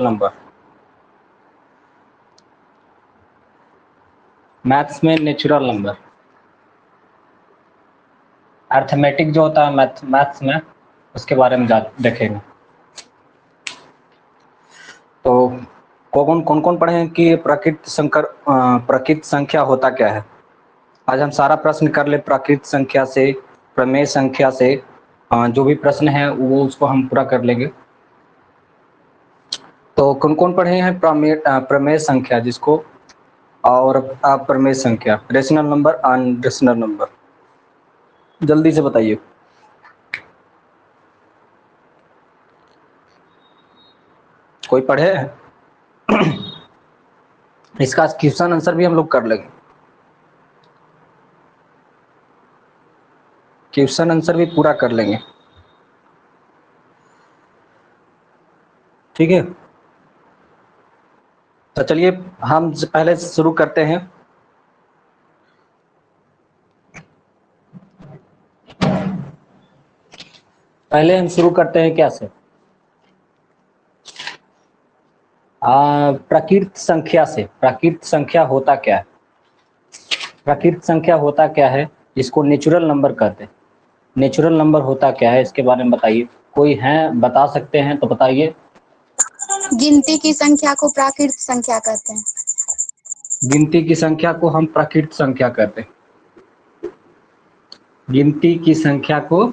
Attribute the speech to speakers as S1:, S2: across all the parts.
S1: Number, maths में natural number, arithmetic जो होता है मैथ्स में उसके बारे में देखेंगे। तो कौन कौन पढ़े हैं कि प्राकृत संख्या होता क्या है। आज हम सारा प्रश्न कर ले प्राकृत संख्या से, प्रमेय संख्या से, जो भी प्रश्न है वो उसको हम पूरा कर लेंगे। तो कौन पढ़े हैं प्रमेय संख्या जिसको, और प्रमेय संख्या, रेशनल नंबर, अनरेशनल नंबर, जल्दी से बताइए। कोई पढ़े हैं? इसका क्वेश्चन आंसर भी हम लोग कर लेंगे, क्वेश्चन आंसर भी पूरा कर लेंगे, ठीक है। तो चलिए हम पहले शुरू करते हैं। पहले हम शुरू करते हैं क्या से, प्राकृत संख्या से। प्राकृत संख्या होता क्या है, प्राकृत संख्या होता क्या है, इसको नेचुरल नंबर कहते हैं। नेचुरल नंबर होता क्या है इसके बारे में बताइए, कोई है बता सकते हैं तो बताइए।
S2: गिनती की संख्या को प्राकृत संख्या कहते हैं।
S1: गिनती की संख्या को हम प्राकृत संख्या कहते हैं। गिनती की संख्या को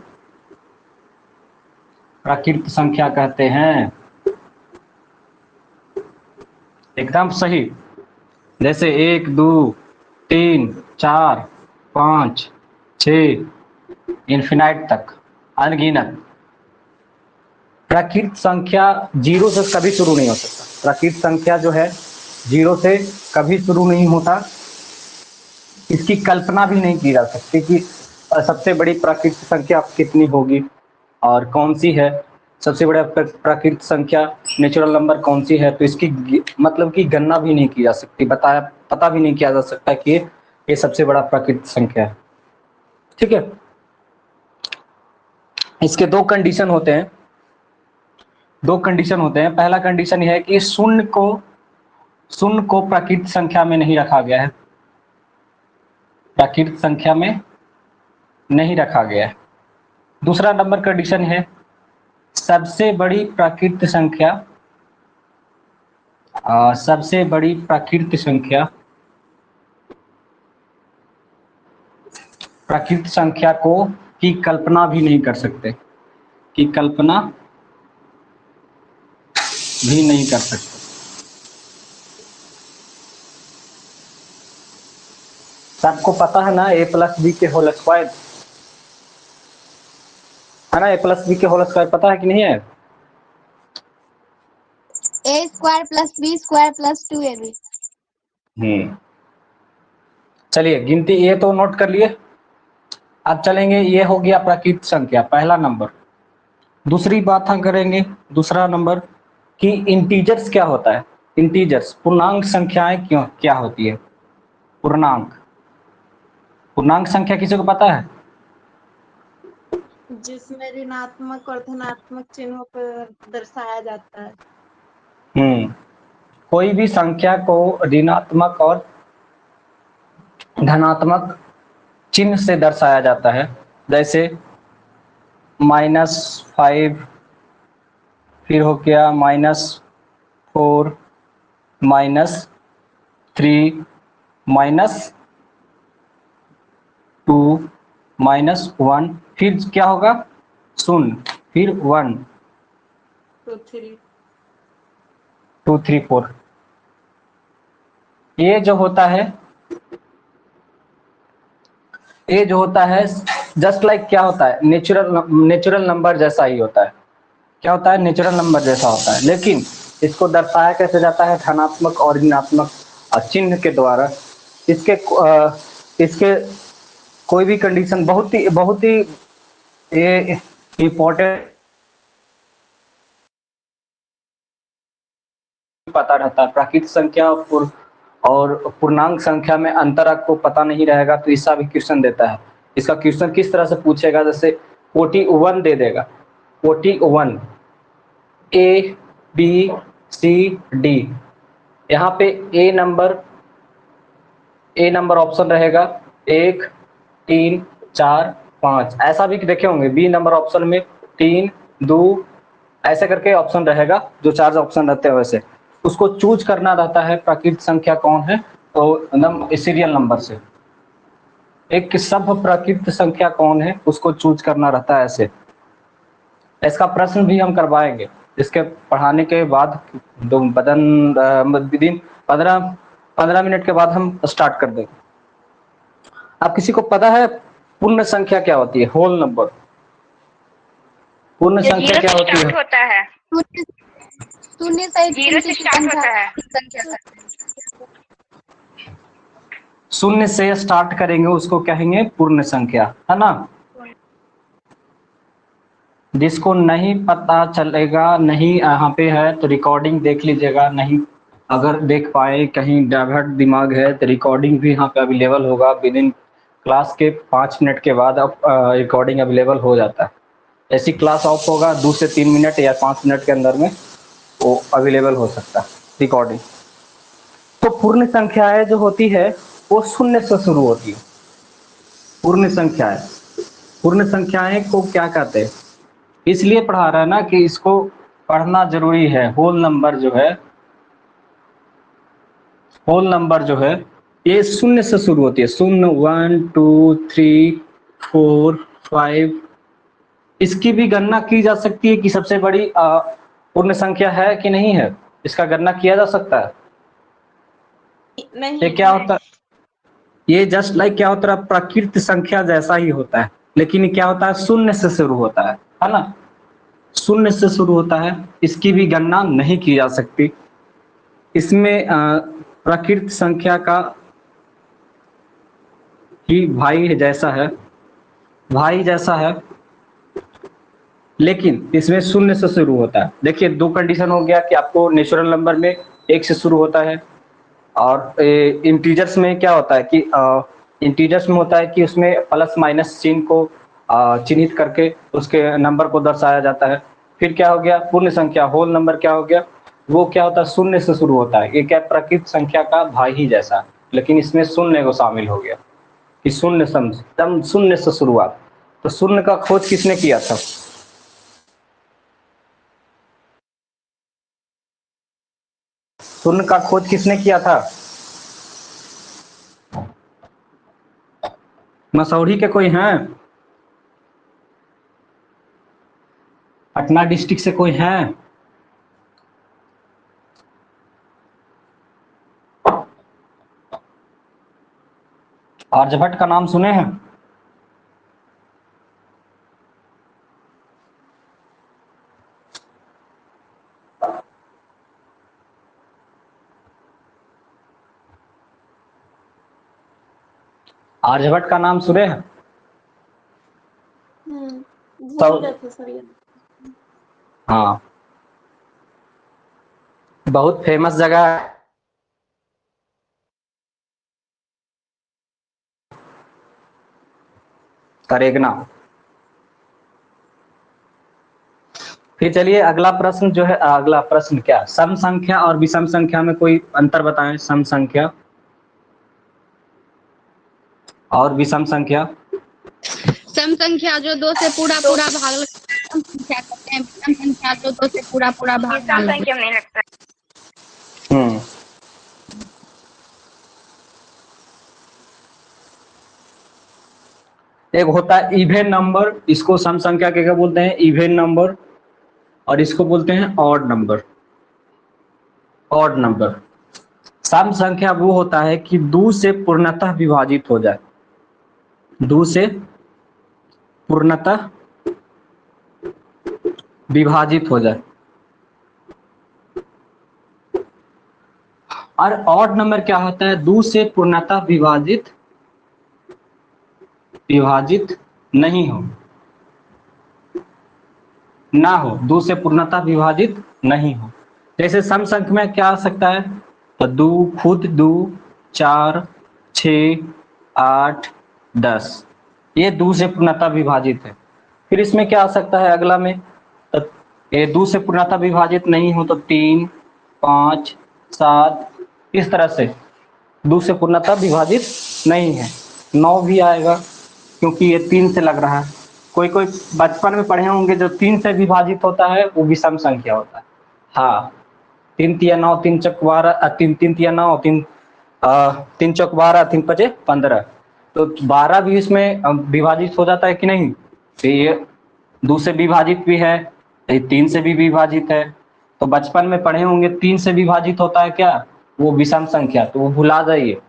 S1: प्राकृत संख्या कहते हैं, एकदम सही। जैसे 1 2 3 4 5 6 इन्फिनाइट तक, अनगिनत। प्राकृत संख्या जीरो से कभी शुरू नहीं हो सकता। प्राकृत संख्या जो है जीरो से कभी शुरू नहीं होता, इसकी कल्पना भी नहीं की जा सकती कि सबसे बड़ी प्राकृत संख्या कितनी होगी और कौन सी है, सबसे बड़ा प्राकृत संख्या नेचुरल नंबर कौन सी है। तो इसकी मतलब कि गणना भी नहीं की जा सकती, पता भी नहीं किया जा सकता कि ये सबसे बड़ा प्राकृत संख्या है, ठीक है। इसके दो कंडीशन होते हैं, पहला कंडीशन यह है कि शून्य को प्राकृत संख्या में नहीं रखा गया है, प्राकृत संख्या में नहीं रखा गया है। दूसरा नंबर कंडीशन है सबसे बड़ी प्राकृत संख्या, सबसे बड़ी प्राकृत संख्या को की कल्पना भी नहीं कर सकते, की कल्पना भी नहीं कर सकते। सबको पता है ना a+b के होल स्क्वायर, है ना, a+b के होल स्क्वायर पता है कि नहीं है?
S2: a² + b² + 2ab।
S1: चलिए गिनती ये तो नोट कर लिए। अब चलेंगे, ये हो गया प्राकृत संख्या, पहला नंबर। दूसरी बात हम करेंगे, दूसरा नंबर कि इंटीजर्स क्या होता है। इंटीजर्स पूर्णांक संख्याएं क्या होती है। पूर्णांक संख्या किसी को पता है?
S3: जिसमें ऋणात्मक और धनात्मक चिन्हों पर दर्शाया जाता है।
S1: कोई भी संख्या को ऋणात्मक और धनात्मक चिन्ह से दर्शाया जाता है, जैसे -5, फिर हो गया -4, -3, -2, -1, फिर क्या होगा 0, फिर 1
S3: 2 3
S1: 2 3 4। ये जो होता है जस्ट लाइक क्या होता है, नेचुरल नंबर जैसा ही होता है। क्या होता है? नेचुरल नंबर जैसा होता है, लेकिन इसको दर्शाया कैसे जाता है? धनात्मक और ऋणात्मक चिन्ह के द्वारा। इसके कोई भी कंडीशन बहुत ही ये इम्पोर्टेंट पता रहता है। प्राकृत संख्या और पूर्णांक संख्या में अंतर आपको पता नहीं रहेगा तो इसका भी क्वेश्चन देता है। इसका क्वेश्चन किस तरह से पूछेगा, जैसे 41 दे देगा, 41 A B सी डी। यहाँ पे ए नंबर ऑप्शन रहेगा 1 3 4 5, ऐसा भी देखे होंगे बी नंबर ऑप्शन में 3 2 ऐसे करके ऑप्शन रहेगा, जो 4 ऑप्शन रहते हैं वैसे उसको चूज करना रहता है प्राकृत संख्या कौन है, तो सीरियल नंबर से एक सब प्राकृत संख्या कौन है उसको चूज करना रहता है ऐसे। इसका प्रश्न भी हम करवाएंगे इसके पढ़ाने के बाद, दो विदिन 15 मिनट के बाद हम स्टार्ट कर देंगे। आप किसी को पता है पूर्ण संख्या क्या होती है, होल नंबर, पूर्ण संख्या क्या होती है?
S4: होता है
S2: शून्य से
S4: जीरो से स्टार्ट होता है।
S1: शून्य से स्टार्ट करेंगे उसको कहेंगे पूर्ण संख्या, है ना। जिसको नहीं पता चलेगा, नहीं यहाँ पे है तो रिकॉर्डिंग देख लीजिएगा, नहीं अगर देख पाए कहीं डाइवर्ट दिमाग है तो रिकॉर्डिंग भी यहाँ पे अवेलेबल होगा। विद इन क्लास के 5 मिनट के बाद अब रिकॉर्डिंग अवेलेबल हो जाता है। ऐसी क्लास ऑफ होगा 2 से 3 मिनट या 5 मिनट के अंदर में वो अवेलेबल हो सकता है रिकॉर्डिंग। तो पूर्ण संख्याएं जो होती है वो शून्य से शुरू होती है। पूर्ण संख्याएं को क्या कहते हैं, इसलिए पढ़ा रहा है ना कि इसको पढ़ना जरूरी है। होल नंबर जो है ये शून्य से शुरू होती है। शून्य 1 2 3 4 5, इसकी भी गणना की जा सकती है कि सबसे बड़ी पूर्ण संख्या है कि नहीं है, इसका गणना किया जा सकता है।
S3: नहीं,
S1: ये क्या होता है, ये जस्ट लाइक क्या होता है, प्राकृत संख्या जैसा ही होता है, लेकिन ये क्या होता है शून्य से शुरू होता है ना, शून्य से शुरू होता है। इसकी भी गणना नहीं की जा सकती। इसमें प्राकृत संख्या का ही भाई जैसा है, लेकिन इसमें शून्य से शुरू होता है। देखिए 2 कंडीशन हो गया कि आपको नेचुरल नंबर में 1 से शुरू होता है, और इंटीजर्स में क्या होता है कि इंटीजर्स में होता है कि उसमें प्लस माइनस चिन्ह को चिन्हित करके उसके नंबर को दर्शाया जाता है। फिर क्या हो गया पूर्ण संख्या, होल नंबर क्या हो गया, वो क्या होता है शून्य से शुरू होता है। ये क्या प्राकृत संख्या का भाई ही जैसा, लेकिन इसमें शून्य को शामिल हो गया कि शून्य से शुरुआत। तो शून्य का खोज किसने किया था? शून्य का खोज किसने किया था? मसौढ़ी के कोई हैं? पटना डिस्ट्रिक्ट से कोई हैं? आर्यभट्ट का नाम सुने हैं? आर्यभट्ट का नाम सुने हैं?
S3: भूल गए थे सर ये।
S1: हाँ, बहुत फेमस जगह है। करेगना। फिर चलिए अगला प्रश्न जो है, अगला प्रश्न क्या, सम संख्या और विषम संख्या में कोई अंतर बताएं। सम संख्या और विषम संख्या।
S2: सम संख्या जो 2 से पूरा भाग सम संख्या कहते हैं, विषम संख्या जो 2 से पूरा भाग
S4: संख्या में नहीं लगता।
S1: एक होता है इवेन नंबर, इसको सम संख्या क्या बोलते हैं, इवेन नंबर, और इसको बोलते हैं ऑड नंबर। सम संख्या वो होता है कि 2 से पूर्णतः विभाजित हो जाए, 2 से पूर्णतः विभाजित हो जाए। और ऑड नंबर क्या होता है, 2 से पूर्णतः विभाजित नहीं हो, 2 से पूर्णतः विभाजित नहीं हो। जैसे सम संख्या में क्या आ सकता है, तो 2 खुद 2 4 6 8 10, ये 2 से पूर्णतः विभाजित है। फिर इसमें क्या आ सकता है अगला में, तो ये 2 से पूर्णतः विभाजित नहीं हो तो 3 5, 7 इस तरह से 2 से पूर्णतः विभाजित नहीं है। 9 भी आएगा क्योंकि ये 3 से लग रहा है। कोई कोई बचपन में पढ़े होंगे जो 3 से विभाजित होता है वो विषम संख्या होता है। हाँ, 3 तिया 9, 3 चौक 12, 3 तिया 9, 3 चौक 12, 3 पचे 15, तो 12 भी इसमें विभाजित हो जाता है कि नहीं। तो ये 2 से विभाजित भी है, ये 3 से भी विभाजित है। तो बचपन में पढ़े होंगे 3 से विभाजित होता है क्या, वो विषम संख्या, तो वो भुला जाइए।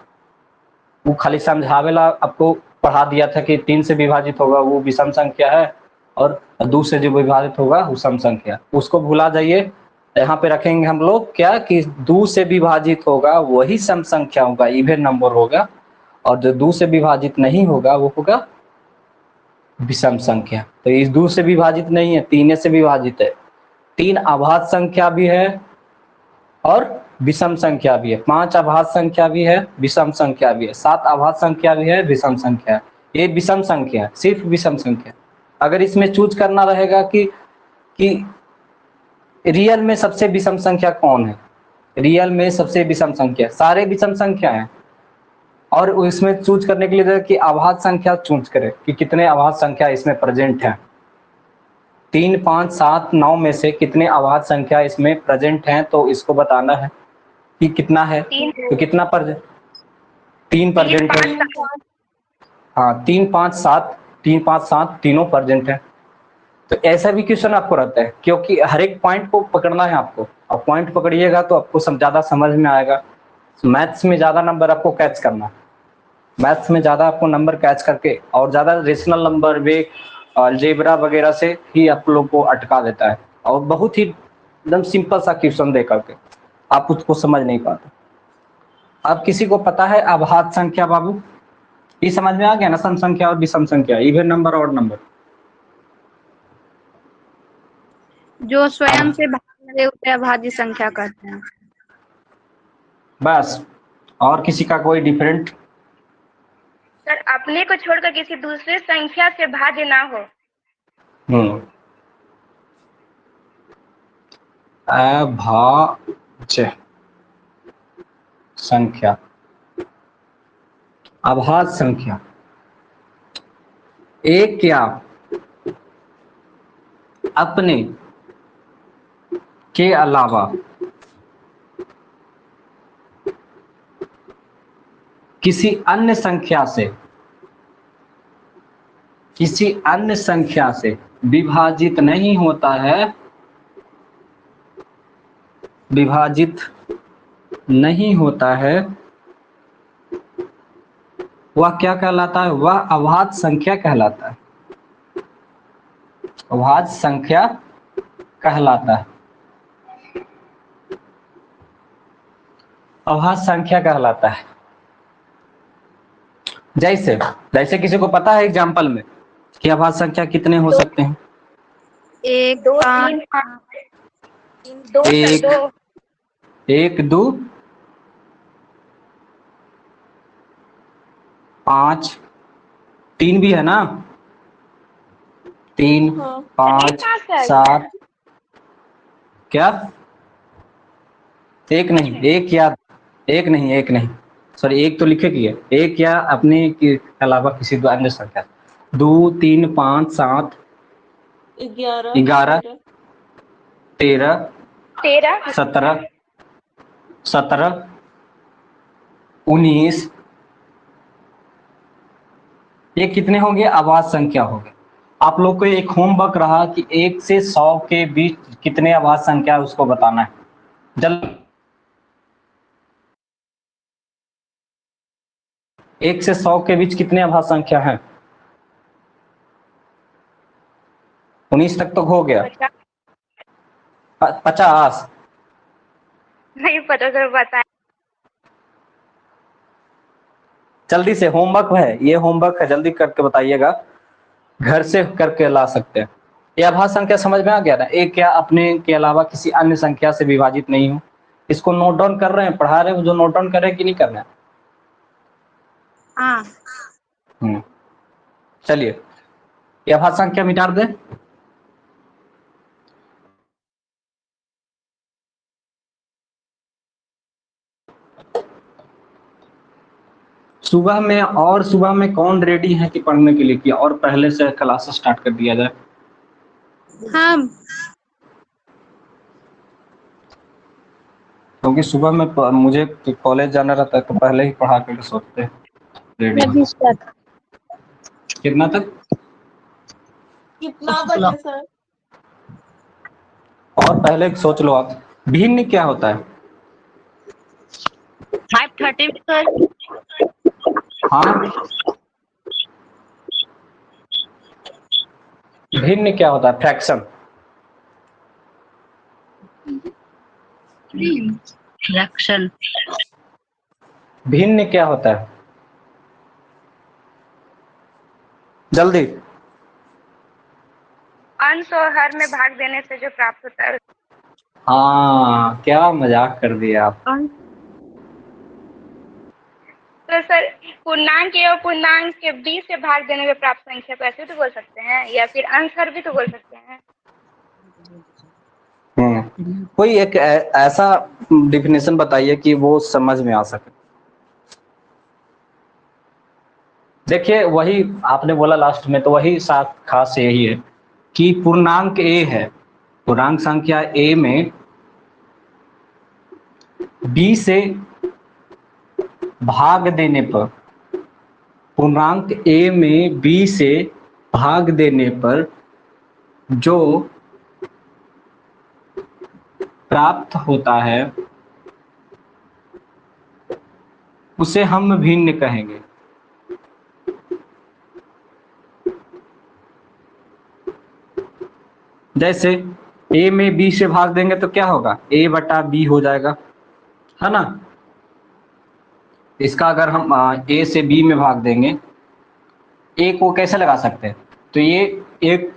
S1: वो खाली समझावेला आपको पढ़ा दिया था कि 3 से विभाजित होगा वो विषम संख्या है और 2 से जो विभाजित होगा वो सम संख्या, उसको भुला जाइए। यहाँ पे रखेंगे हम लोग क्या कि 2 से विभाजित होगा वही सम संख्या होगा, इवन नंबर होगा, और जो 2 से विभाजित नहीं होगा वो होगा विषम संख्या। तो इस 2 से विभाजित नहीं है, 3 से विभाजित है। 3 अभाज्य संख्या भी है और विषम संख्या भी है, 5 अभाज्य संख्या भी है, विषम संख्या भी है, 7 अभाज्य संख्या भी है, विषम संख्या है। ये विषम संख्या है, सिर्फ विषम संख्या। अगर इसमें चूज करना रहेगा कि रियल में सबसे विषम संख्या कौन है, रियल में सबसे विषम संख्या, सारे विषम संख्या हैं, और इसमें चूज करने के लिए कि अभाज्य संख्या चूज करें कि कितने अभाज्य संख्या इसमें प्रेजेंट है। 3, 5, 7, 9 में से कितने अभाज्य संख्या इसमें प्रेजेंट हैं, तो इसको बताना है कि कितना है। तो कितना पर 3 प्रेजेंट है। हाँ, 3, 5, 7, 3, 5, 7 तीनों प्रेजेंट है। तो ऐसा भी क्वेश्चन आपको रहता है, क्योंकि हर एक पॉइंट को पकड़ना है आपको, और पॉइंट पकड़िएगा तो आपको ज्यादा समझ में आएगा। मैथ्स में ज्यादा नंबर आपको कैच करना है, मैथ्स में ज्यादा आपको नंबर कैच करके, और ज्यादा रेशनल नंबर वे अलजेब्रा वगैरह से ही आप लोग को अटका देता है, और बहुत ही एकदम सिंपल सा क्वेश्चन दे करके आप उसको समझ नहीं पाते। अब किसी को पता है अभाज्य संख्या बाबू, ये समझ में आ गया ना, सम संख्या और विषम संख्या, इवन नंबर और नंबर,
S2: जो स्वयं से भाग रहे उसे अभाज्य संख्या कहते हैं।
S1: बस। और किसी का कोई डिफरेंट?
S4: सर अपने को छोड़कर किसी दूसरे संख्या से भाज्य ना हो।
S1: अभाज्य संख्या, अभाज्य संख्या एक या अपने के अलावा किसी अन्य संख्या से विभाजित नहीं होता है, विभाजित नहीं होता है, वह क्या कहलाता है, वह अभाज्य संख्या कहलाता है, अभाज्य संख्या कहलाता है, अभाज्य संख्या कहलाता है। जैसे किसी को पता है एग्जाम्पल में कि अभाज्य संख्या कितने हो सकते हैं?
S2: 1,
S4: 2,
S2: 5,
S4: 3, 2,
S1: 1, 2, 5, 3 भी है ना, 3, 5, 7, क्या एक नहीं, एक नहीं, सॉरी, एक तो लिखे की है, एक या अपने के अलावा किसी अन्य संख्या, 2, 3, 5, 7, 11, 13, 17, 19, ये कितने होंगे, अभाज्य संख्या हो गए। आप लोग को एक होमवर्क रहा कि 1 से 100 के बीच कितने अभाज्य संख्या है उसको बताना है। जल्दी 1 से 100 के बीच कितने अभाज्य संख्या है? 19 तक तो हो गया। 50
S4: नहीं पता सर, बताएं।
S1: जल्दी से, होमवर्क है, ये होमवर्क है, जल्दी करके बताइएगा, घर से करके ला सकते हैं। ये अभाज्य संख्या समझ में आ गया ना, एक या अपने के अलावा किसी अन्य संख्या से विभाजित नहीं हो। इसको नोट डाउन कर रहे हैं, पढ़ा रहे हैं, जो नोट डाउन कर रहे हैं कि नहीं कर रहे हैं?
S2: हाँ।
S1: चलिए, ये अभाज्य संख्या मिटा दें। सुबह में कौन रेडी है कि पढ़ने के लिए, कि और पहले से क्लास स्टार्ट कर दिया जाए?
S2: हम
S1: क्योंकि सुबह में मुझे कॉलेज जाना रहता है, तो पहले ही पढ़ा करके सोचते हैं रेडी।
S2: 26 तक।
S1: कितना तक?
S3: कितना बजे सर?
S1: और पहले सोच लो आप, भिन्न क्या होता है?
S2: 5:30 सर।
S1: हाँ, भिन्न क्या होता है? फ्रैक्शन।
S2: फ्रैक्शन।
S1: भिन्न क्या होता है? जल्दी।
S4: अंश और हर में भाग देने से जो प्राप्त होता है।
S1: हाँ, क्या मजाक कर दिया आप।
S4: तो सर पूर्णांक ए और पूर्णांक के बी से भाग देने में प्राप्त संख्या को ऐसे भी तो बोल सकते हैं, या फिर अंश हर भी तो बोल सकते हैं।
S1: कोई एक ऐसा डिफिनेशन बताइए कि वो समझ में आ सके। देखिए, वही आपने बोला लास्ट में, तो वही साथ खास यही है कि पूर्णांक ए है, पूर्णांक संख्या ए में बी से भाग देने पर, पूर्णांक ए में बी से भाग देने पर जो प्राप्त होता है उसे हम भिन्न कहेंगे। जैसे a में b से भाग देंगे तो क्या होगा? a बटा b हो जाएगा, है ना। इसका अगर हम a से b में भाग देंगे, a को कैसे लगा सकते हैं? तो ये एक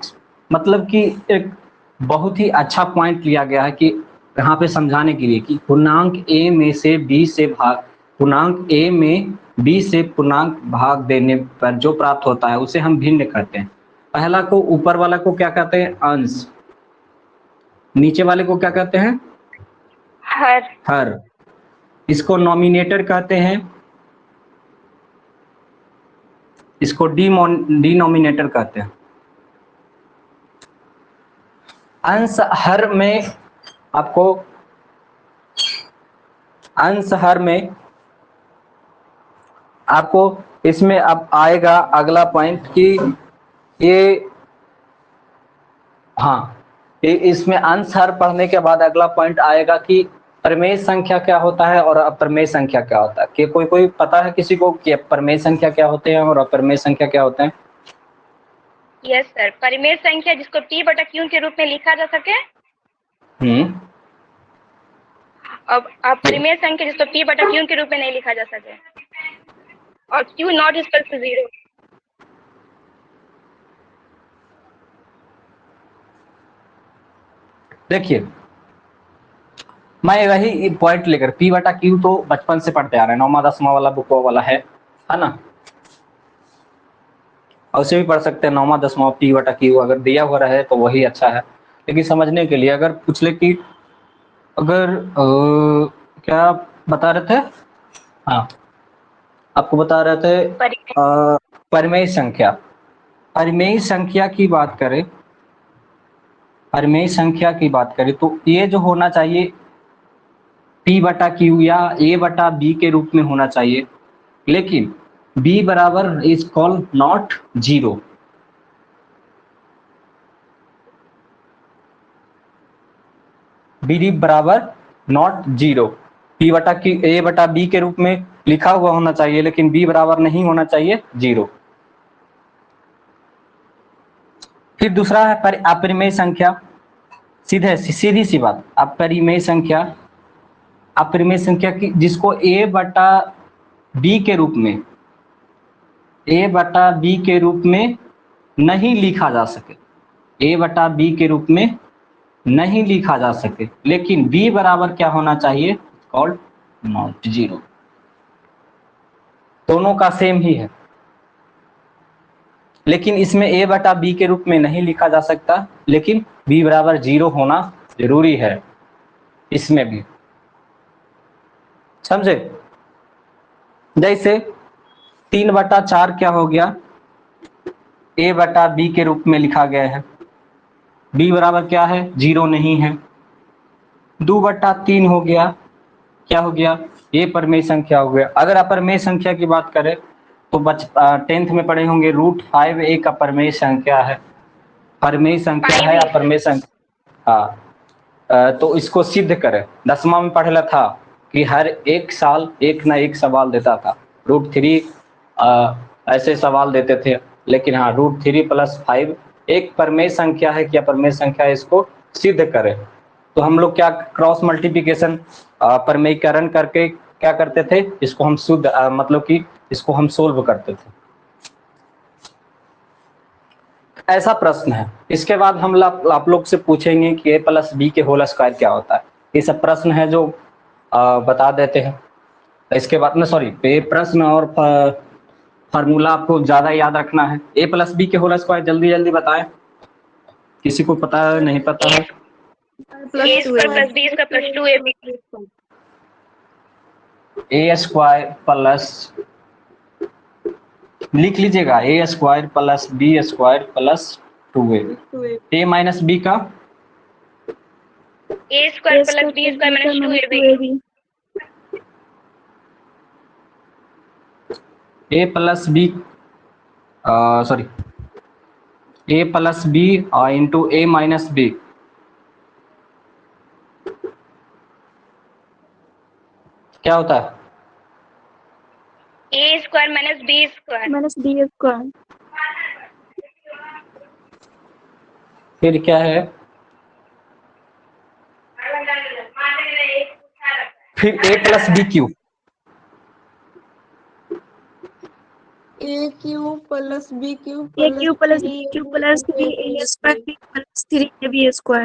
S1: मतलब कि एक बहुत ही अच्छा पॉइंट लिया गया है कि यहाँ पे समझाने के लिए कि पूर्णांक a में से b से भाग, पूर्णांक a में b से पूर्णांक भाग देने पर जो प्राप्त होता है उसे हम भिन्न कहते हैं। पहला को, ऊपर वाला को क्या कहते हैं? अंश। नीचे वाले को क्या कहते हैं? हर। इसको नॉमिनेटर कहते हैं, इसको डिनोमिनेटर कहते हैं। अंश हर में आपको, अंश हर में आपको इसमें अब आएगा अगला पॉइंट कि ये, हाँ, इसमें अंश हर पढ़ने के बाद अगला पॉइंट आएगा कि प्रमेय संख्या क्या होता है और अप्रमेय संख्या क्या होता है। कि कोई पता है किसी को कि प्रमेय संख्या क्या होते हैं और अप्रमेय संख्या क्या होते हैं?
S4: यस सर, परिमेय संख्या जिसको p बटा q के रूप में लिखा जा सके, अब अपरिमेय संख्या जिसको p बटा q के रूप में नहीं लिखा जा सके, और q नॉट इक्वल टू 0।
S1: देखिए, मैं वही पॉइंट लेकर, p बटा q तो बचपन से पढ़ते आ रहे हैं, 9वां 10वां वाला बुक वाला है ना। और उसे भी पढ़ सकते हैं 9वां 10वां p बटा q, अगर दिया हुआ रहे तो वही अच्छा है। लेकिन समझने के लिए अगर पूछ ले कि अगर क्या बता रहे थे? हाँ, आपको बता रहे थे परिमेय संख्या। परिमेय संख्या की बात करें, परिमेय संख्या की बात करें तो ये जो होना चाहिए p बटा q या a बटा b के रूप में होना चाहिए, लेकिन b बराबर इज कॉल्ड नॉट 0। b बराबर नॉट 0, p बटा q a बटा b के रूप में लिखा हुआ होना चाहिए, लेकिन b बराबर नहीं होना चाहिए 0। फिर दूसरा है अपरिमेय संख्या। सीधी सी बात, अपरिमेय संख्या, अपरिमेय संख्या की जिसको a बटा b के रूप में, a बटा b के रूप में नहीं लिखा जा सके, a बटा b के रूप में नहीं लिखा जा सके, लेकिन b बराबर क्या होना चाहिए? Called not 0। दोनों का सेम ही है, लेकिन इसमें a बटा b के रूप में नहीं लिखा जा सकता, लेकिन b बराबर 0 होना जरूरी है इसमें भी, समझे। जैसे 3/4 क्या हो गया, a/b के रूप में लिखा गया है। b बराबर क्या है, 0 नहीं है। 2/3 हो गया, क्या हो गया, ये परिमेय संख्या हो गया। अगर अपरिमेय संख्या की बात करें तो 10th में पढ़े होंगे, √5 एक अपरिमेय संख्या है। परिमेय संख्या है, अपरिमेय संख्या। हाँ, तो इसको सिद्ध करें। 10वां में पढ़ेला था कि हर एक साल एक ना एक सवाल देता था। √3 ऐसे सवाल देते थे, लेकिन हाँ √3 + 5 एक परिमेय संख्या है कि अपरिमेय संख्या है, इसको सिद्ध करें। तो हम लोग क्या क्रॉस मल्टीप्लिकेशन परिमेयीकरण करके क्या करते थे, इसको हम शुद्ध मतलब कि इसको हम सोल्व करते थे। ऐसा प्रश्न है। इसके बाद हम आप लोग से पूछेंगे कि a + b के होल स्क्वायर क्या होता है। ये सब प्रश्न है जो बता देते हैं। इसके बाद में सॉरी, ये प्रश्न और फार्मूला आपको ज्यादा याद रखना है। a + b के होल स्क्वायर जल्दी जल्दी बताएं, किसी को पता है नहीं पता है।
S4: a² + b² + 2ab।
S1: a² plus, लिख लीजिएगा, a² + b² + 2a। a - b का
S4: a² + b² - 2ab।
S1: a + b sorry, a + b into a - b क्या होता है,
S4: a² - b²।
S1: फिर क्या है, फिर a + b cube.
S3: a³ + b³
S5: a³ + b³ + 3a² + 3ab²।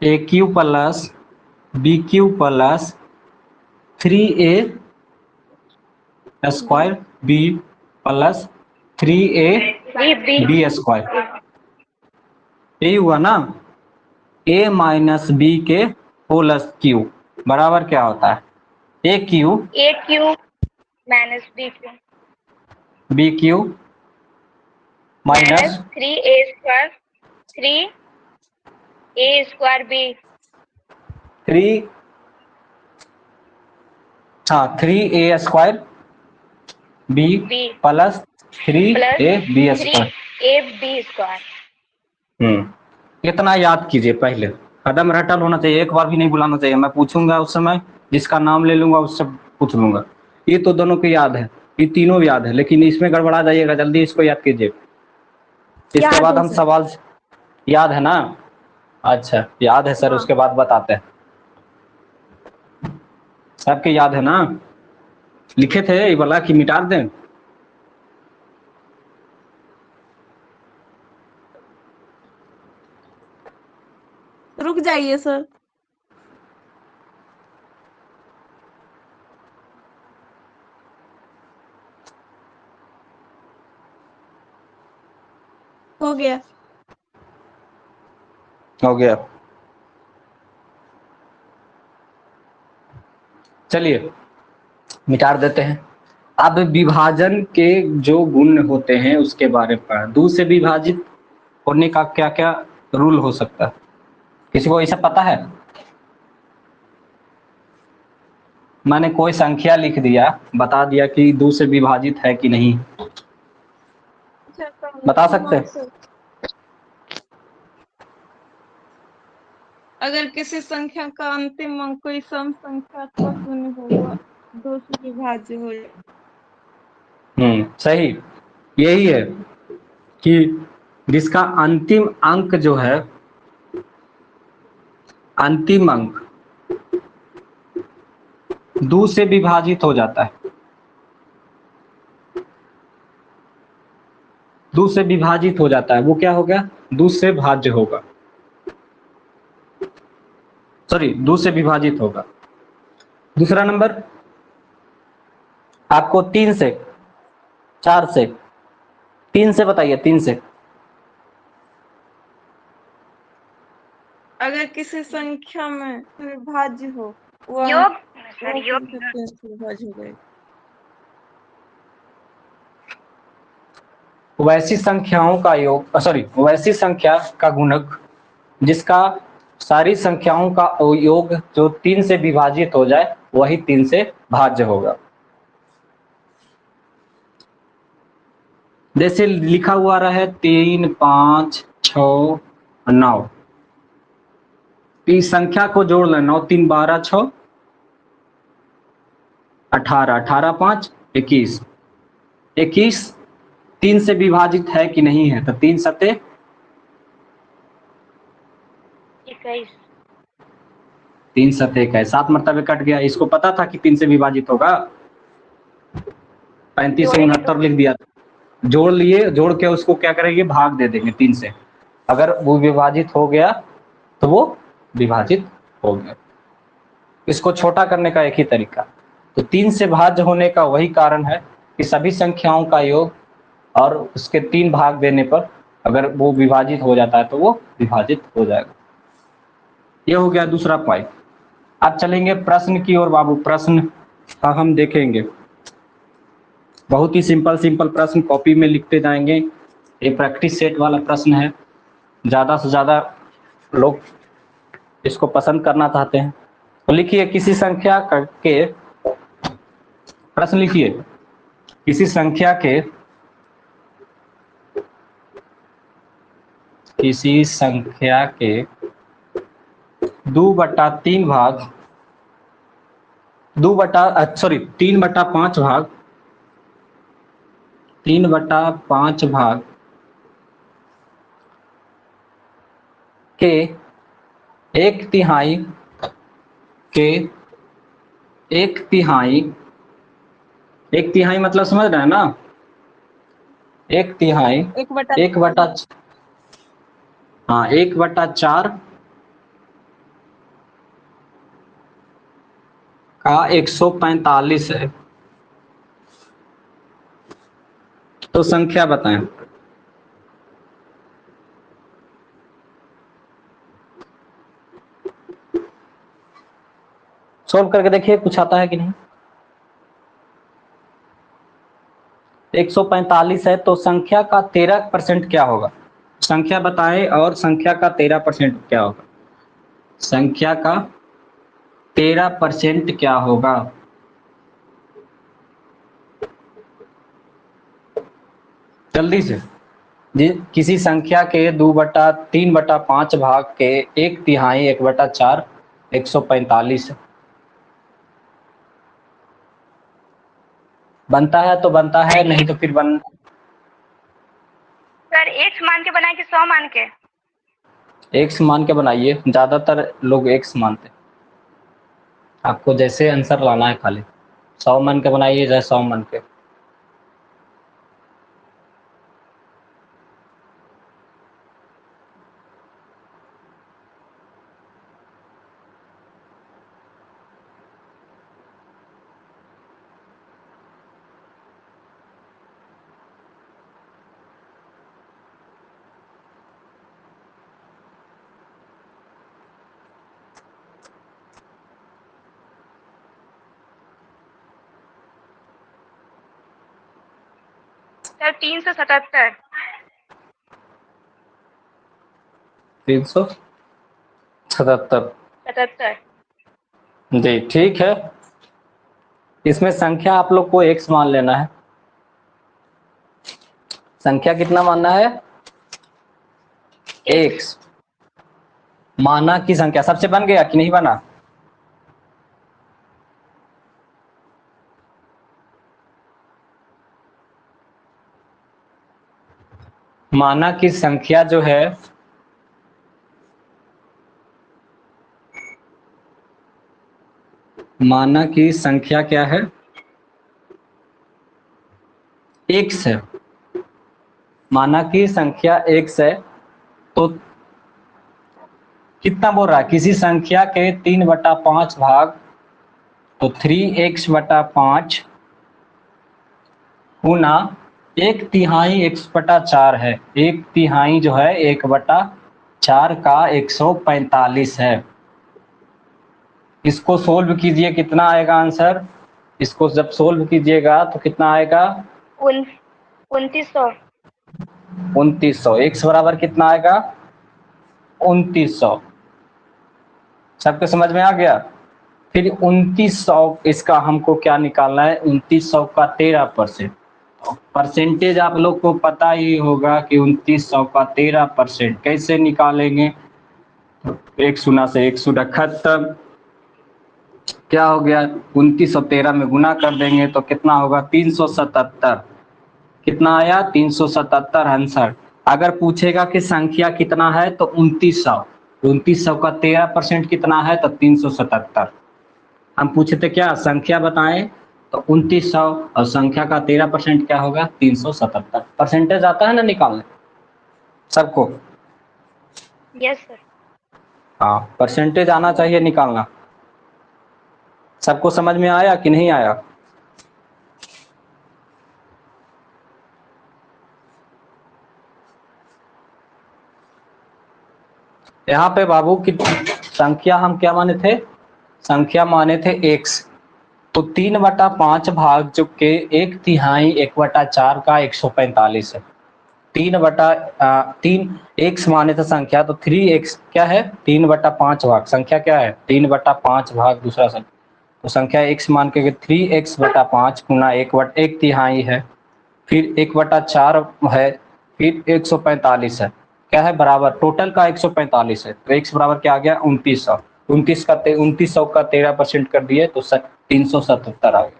S1: a³ + b³ + 3a² b + 3ab²। यही हुआ ना। a - b के होल क्यूब बराबर क्या होता है, a³
S4: a³ - b³
S1: b³ minus
S4: 3a² 3a² b।
S1: 3, हाँ 3a² b + 3ab²।
S4: 3ab²।
S1: इतना याद कीजिए पहले, कदम रटल होना चाहिए, एक बार भी नहीं बुलाना चाहिए। मैं पूछूंगा उस समय, जिसका नाम ले लूंगा उससे पूछ लूंगा। ये तो दोनों को याद है, ये तीनों याद है, लेकिन इसमें गड़बड़ा जाइएगा, जल्दी इसको याद कीजिए। इसके बाद हम सवाल, याद है ना, अच्छा याद है सर, उसके बाद बताते हैं। सबके याद है ना, लिखे थे ये वाला कि मिटा दें।
S3: रुक जाइए सर। हो गया।
S1: हो गया, चलिए मिटा देते हैं। अब विभाजन के जो गुण होते हैं उसके बारे में पढ़ा। 2 से विभाजित होने का क्या क्या रूल हो सकता है, किसी को ऐसा पता है? मैंने कोई संख्या लिख दिया, बता दिया कि 2 से विभाजित है कि नहीं, बता सकते हैं?
S3: अगर किसी संख्या का अंतिम अंक कोई सम संख्या अथवा शून्य होगा, 2 से विभाज्य हो जाए।
S1: सही, यही है कि जिसका अंतिम अंक जो है, अंतिम अंक 2 से विभाजित हो जाता है। 2 से विभाजित हो जाता है, वो क्या हो गया, 2 से भाज्य होगा, सॉरी 2 से विभाजित होगा। दूसरा नंबर, आपको 3 से, 4 से, 3 से बताइए, 3 से।
S3: अगर किसी संख्या में विभाज्य हो, वह
S4: योग
S3: विभाज्य हो जाएगा।
S1: वैसी संख्याओं का योग, वैसी संख्या का गुणक जिसका सारी संख्याओं का योग जो 3 से विभाजित हो जाए वही 3 से भाज्य होगा। जैसे लिखा हुआ रहा 3, 5, 6, 9, इस संख्या को जोड़ लेना, 9 3 12 6 18, 18 5 21, 21 3 से विभाजित है कि नहीं है, तो 3 सते
S4: 21,
S1: 3 सते 21, 7 मरतबे कट गया। इसको पता था कि 3 से विभाजित होगा, 35 से 69 लिख दिया। जोड़ लिए, जोड़ के उसको क्या करेंगे, भाग दे देंगे 3 से। अगर वो विभाजित हो गया तो वो विभाजित हो गया। इसको छोटा करने का एक ही तरीका, तो 3 से भाज्य होने का वही कारण है कि सभी संख्याओं का योग और उसके 3 भाग देने पर अगर वो विभाजित हो जाता है तो वो विभाजित हो जाएगा। ये हो गया दूसरा पॉइंट। अब चलेंगे प्रश्न की ओर बाबू। प्रश्न का हम देखेंगे, बहुत ही सिंपल प्रश्न कॉपी में लिखते जाएंगे। ये प्रैक्टिस सेट वाला प्रश्न है, ज्यादा से ज्यादा लोग इसको पसंद करना चाहते हैं। तो लिखिए, किसी संख्या के प्रश्न लिखिए, किसी संख्या के 2/3 भाग 3/5 भाग 3/5 भाग के 1/3 के 1/3 1/3 मतलब समझ रहे हैं ना, 1/3 1/4 का 145 है, तो संख्या बताएं। सॉल्व करके देखिए कुछ आता है कि नहीं। 145 है तो संख्या का 13% क्या होगा, संख्या बताएं और संख्या का 13% क्या होगा, संख्या का 13% क्या होगा। जल्दी से, किसी संख्या के 3/5 भाग के 1/3 1/4 145 बनता है तो बनता है, नहीं तो फिर
S4: सर 1 मान के बनाए कि 100 मान के?
S1: 1 मान के बनाइए, ज्यादातर लोग 1 मानते। आपको जैसे आंसर लाना है, खाली 100 मान के बनाइए, चाहे 100 मान के।
S4: सर 377।
S1: 377 जी, ठीक है। इसमें संख्या आप लोग को x मान लेना है। संख्या कितना मानना है, x। माना की संख्या सबसे बन गया कि नहीं बना, माना की संख्या जो है माना की संख्या क्या है, x है। माना की संख्या x है तो कितना बोल रहा है, किसी संख्या के 3/5 भाग, तो 3x/5 गुना 1/3 x/4 है। 1/3 जो है 1/4 का 145 है। इसको सोल्व कीजिए, कितना आएगा आंसर, इसको जब सोल्व कीजिएगा तो कितना आएगा,
S4: 2900।
S1: 2900। x बराबर कितना आएगा 2900। सबके समझ में आ गया। फिर 2900 इसका हमको क्या निकालना है, 2900 का 13%। परसेंटेज आप लोग को पता ही होगा कि 2900 का 13% कैसे निकालेंगे। 1 से 1 खत्म। क्या हो गया, 2913 में गुना कर देंगे तो कितना होगा 377। कितना आया 377 आंसर। अगर पूछेगा कि संख्या कितना है तो 2900, 2900 का 13% कितना है तो 377। हम पूछे थे क्या संख्या बताएं तो 2900 और संख्या का 13% क्या होगा 377। परसेंटेज आता है ना निकालने सबको।
S4: Yes sir.
S1: हाँ परसेंटेज आना चाहिए निकालना। सबको समझ में आया कि नहीं आया। यहाँ पे बाबू की संख्या हम क्या माने थे, संख्या माने थे x। तो 3/5 भाग जो के 1/3 1/4 का 145 है। 3 x माने थे संख्या तो 3x क्या है 3/5 भाग। संख्या क्या है 3/5 भाग दूसरा संख्या। तो संख्या x मान के 3x/5 गुना 1/3 है, फिर 1/4 है, फिर 145 है। क्या है बराबर टोटल का 145 है। तो x बराबर क्या आ गया 2900। 2900 का 13% कर दिए तो 377 आ गया।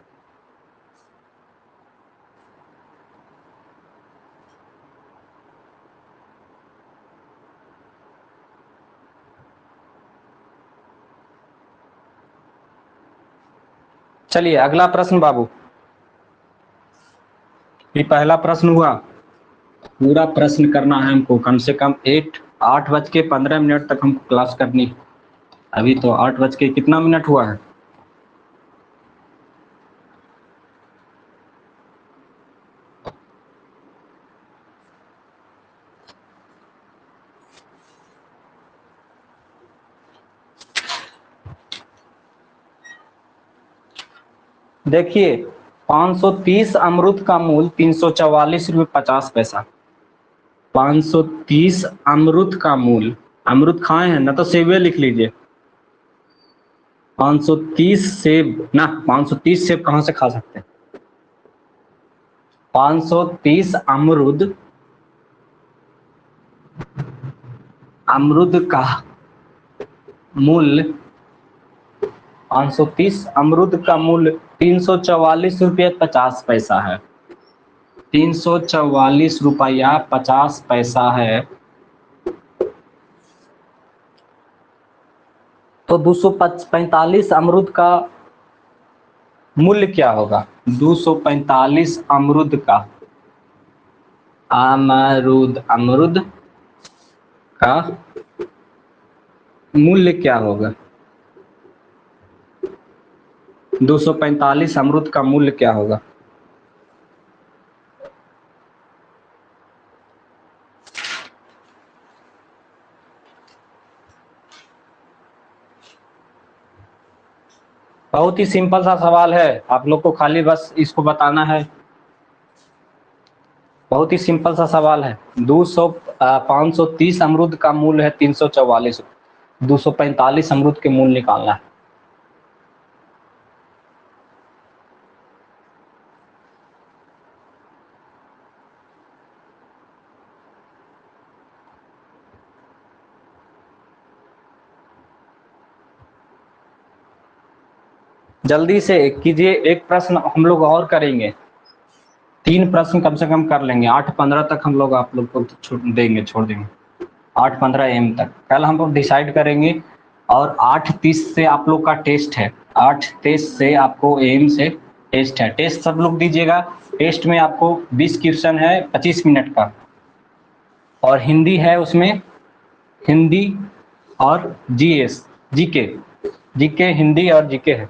S1: चलिए अगला प्रश्न बाबू। ये पहला प्रश्न हुआ। पूरा प्रश्न करना है हमको, कम से कम 8:15 तक हमको क्लास करनी है। अभी तो 8 कितना मिनट हुआ है। देखिए 530 अमरुद का मूल 344 रुपये 50 पैसा। 530 अमरुद का मूल, अमरुद खाए हैं ना तो सेब लिख लीजिए। 530 सेब ना, 530 सेब कहां से खा सकते हैं। 530 अमरुद, अमरुद का मूल्य 530 अमरुद का मूल्य 344 रुपये 50 पैसा है। 344 रुपया 50 पैसा है। तो 245 अमरुद का मूल्य क्या होगा। 245 अमरुद का, अमरुद का मूल्य क्या होगा। 245 अमरुद का मूल्य क्या होगा। बहुत ही सिंपल सा सवाल है, आप लोग को खाली बस इसको बताना है। बहुत ही सिंपल सा सवाल है। 530 अमरुद का मूल्य है 344, 245 अमरुद के मूल्य निकालना है। जल्दी से कीजिए। एक प्रश्न हम लोग और करेंगे, 3 प्रश्न कम से कम कर लेंगे। 8:15 तक हम लोग आप लोग को छोड़ देंगे 8:15 AM तक। कल हम लोग डिसाइड करेंगे और 8:30 से आप लोग का टेस्ट है। 8:30 से आपको AM से टेस्ट है। टेस्ट सब लोग दीजिएगा। टेस्ट में आपको 20 क्वेश्चन है 25 मिनट का, और हिंदी है उसमें, हिंदी और जीके हिंदी और जीके है।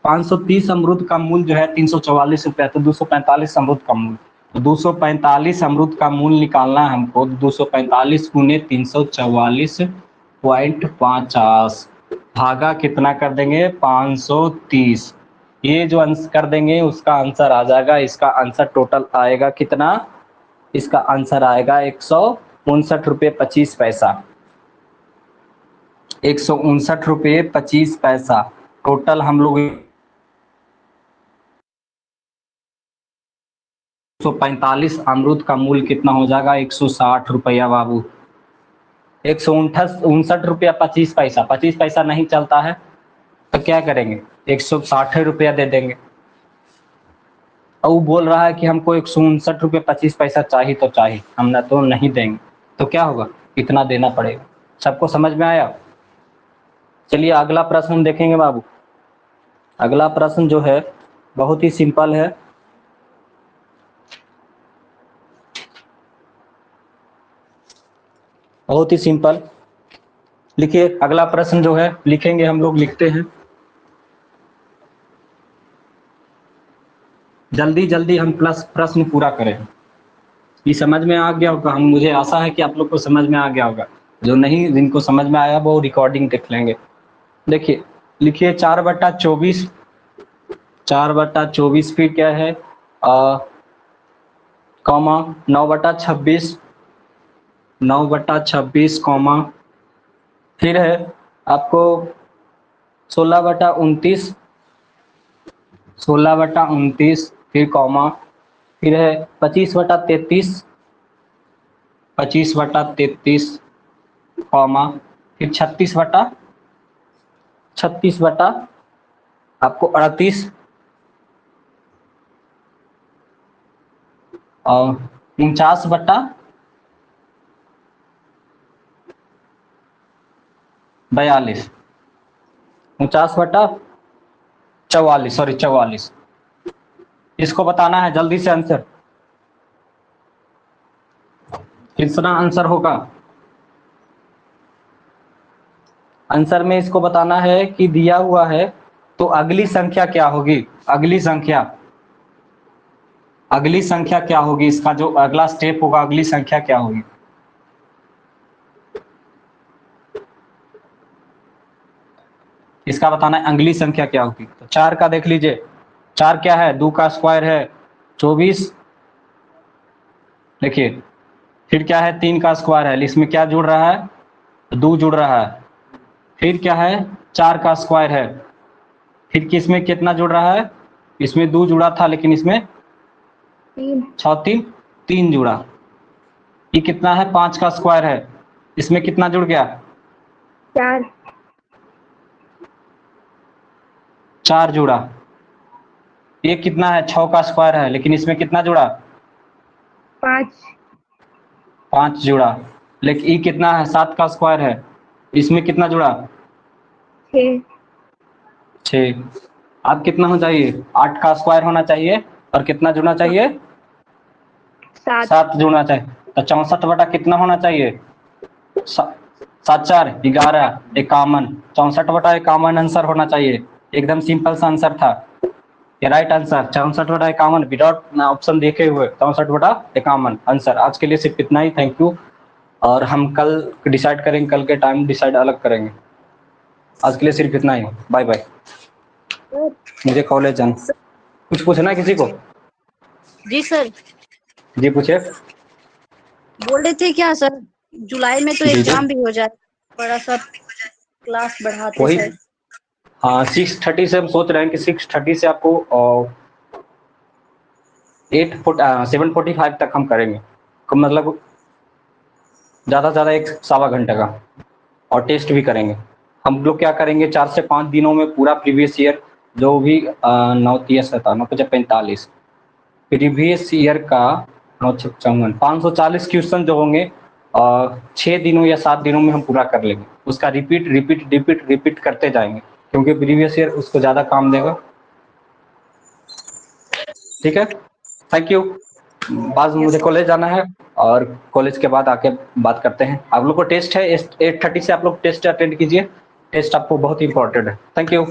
S1: 530 अमरुद का मूल्य जो है 344 रुपया, तो 245 अमरुद का मूल्य, तो 245 अमरुद का मूल्य निकालना है हमको। 245 गुने 344.50 भागा कितना कर देंगे 530। ये जो आंसर कर देंगे उसका आंसर आ जाएगा। इसका आंसर टोटल आएगा कितना इसका आंसर आएगा 159 रुपये 25 पैसा। 159 रुपये 25 पैसा। टोटल हम लोग 145 अमरूद का मूल्य कितना हो जाएगा? 160 रुपया बाबू। 159 रुपया 25 पैसा। 25 पैसा नहीं चलता है तो क्या करेंगे? 160 रुपया दे देंगे। और वो बोल रहा है कि हमको 159 रुपये 25 पैसा चाहिए तो चाहिए, हम ना तो नहीं देंगे, तो क्या होगा? इतना देना पड़ेगा। सबको समझ में आया? चलिए अगला प्रश्न देखेंगे बाबू। अगला प्रश्न जो है बहुत ही सिंपल है। बहुत ही सिंपल। लिखिए अगला प्रश्न जो है, लिखेंगे हम लोग, लिखते हैं जल्दी जल्दी हम प्रश्न पूरा करें। ये समझ में आ गया होगा, हम मुझे आशा है कि आप लोग को समझ में आ गया होगा। जो नहीं, जिनको समझ में आया वो रिकॉर्डिंग देख लेंगे। देखिए लिखिए 4/24। 4/24 फिर क्या है? कॉमा 9/26। 9/26 कॉमा फिर है आपको 16/29। 16/29 फिर कॉमा फिर है 25/33। 25/33 कॉमा फिर 36/36 आपको 38 और 49/42। 49/44, सॉरी 44। इसको बताना है जल्दी से आंसर। कितना आंसर होगा? आंसर में इसको बताना है कि दिया हुआ है तो अगली संख्या क्या होगी? अगली संख्या क्या होगी? इसका जो अगला स्टेप होगा, अगली संख्या क्या होगी? इसका बताना है अगली संख्या क्या होगी। तो 4 का देख लीजिए। 4 क्या है? 2 का स्क्वायर है 24। देखिए फिर क्या है? 3 का स्क्वायर है, इसमें क्या जुड़ रहा है? 2 जुड़ रहा है। फिर क्या है? 4 का स्क्वायर है, फिर किसमें कितना जुड़ रहा है? इसमें 2 जुड़ा था लेकिन इसमें 3 जुड़ा। ये कितना है? 5 का स्क्वायर है, इसमें कितना जुड़ गया? 4 जुड़ा। ये कितना है? 6 का स्क्वायर है, लेकिन इसमें कितना जुड़ा? 5 जुड़ा। लेकिन ये कितना है? 7 का स्क्वायर है, इसमें कितना जुड़ा? 6। अब कितना हो चाहिए? 8 का स्क्वायर होना चाहिए और कितना जुड़ना चाहिए? 7 जुड़ना चाहिए। तो 64 कितना होना चाहिए? 7 4 11 51। 64/51 आंसर होना चाहिए। एकदम सिंपल सा आंसर था ये, राइट आंसर 64/51 विदाउट ऑप्शन देखे हुए 64/51 आंसर। आज के लिए सिर्फ इतना ही। Thank you. और हम कल डिसाइड करेंगे, कल के टाइम डिसाइड अलग करेंगे। आज के लिए सिर्फ इतना ही। Bye bye. मुझे कॉलेज जाना। कुछ पूछना है किसी को?
S5: जी सर,
S1: जी पूछे।
S5: बोल रहे थे क्या सर, जुलाई में तो
S1: जी,
S5: एग्जाम भी हो जाए, थोड़ा सा क्लास बढ़ाते
S1: वही।
S5: सर।
S1: हाँ 6:30 से हम सोच रहे हैं कि 6:30 से आपको 7:45 तक हम करेंगे। मतलब ज़्यादा से ज़्यादा 1 सवा घंटे का, और टेस्ट भी करेंगे। हम लोग क्या करेंगे, 4 से 5 दिनों में पूरा प्रीवियस ईयर जो भी 9 3 7 9 5 45 प्रीवियस ईयर का 9 6 54 540 क्वेश्चन जो होंगे 6 दिनों या 7 दिनों में हम पूरा कर लेंगे। उसका रिपीट करते जाएंगे, क्योंकि प्रीवियस ईयर उसको ज़्यादा काम देगा। ठीक है, थैंक यू। बाद में मुझे कॉलेज जाना है और कॉलेज के बाद आके बात करते हैं। आप लोग को टेस्ट है 8:30 से, आप लोग टेस्ट अटेंड कीजिए। टेस्ट आपको बहुत इंपॉर्टेंट है। Thank you.